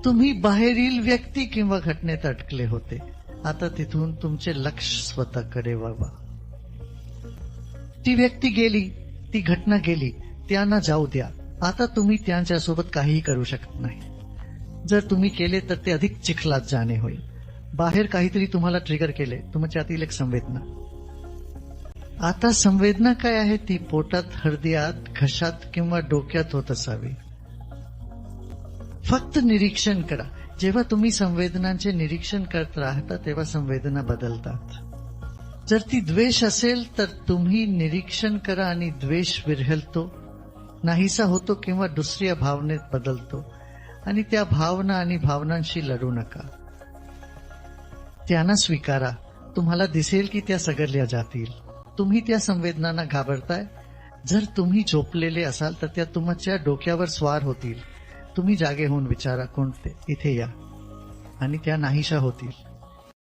तुम्ही बाहेरील व्यक्ती किंवा घटनेत अटकले होते. आता तिथून तुमचे लक्ष स्वतःकडे वळवा. ती व्यक्ती गेली, ती घटना गेली, त्यांना जाऊ द्या. आता तुम्ही त्यांच्यासोबत काहीही करू शकत नाही. जर तुम्ही केले तर ते अधिक चिखलात जाणे होईल. बाहेर काहीतरी तुम्हाला ट्रिगर केले, तुमच्यातील एक संवेदना. आता संवेदना काय आहे? ती पोटात, हृदयात, घशात किंवा डोक्यात होत असावी. फक्त निरीक्षण करा. जेव्हा तुम्ही संवेदनांचे निरीक्षण करत राहता तेव्हा संवेदना बदलतात. जर ती द्वेष असेल तर तुम्ही निरीक्षण करा आणि द्वेष विरहलतो, नाहीसा होतो किंवा दुसऱ्या भावनेत बदलतो. आणि त्या भावना आणि भावनांशी लढू नका. त्यांना स्वीकारा. तुम्हाला दिसेल की त्या सगळल्या जातील. तुम्ही त्या संवेदनांना घाबरताय. जर तुम्ही झोपलेले असाल तर त्या तुमच्या डोक्यावर स्वार होतील. तुम्ही जागे होऊन विचारा, कोणते इथे या, आणि त्या नाहीशा होतील.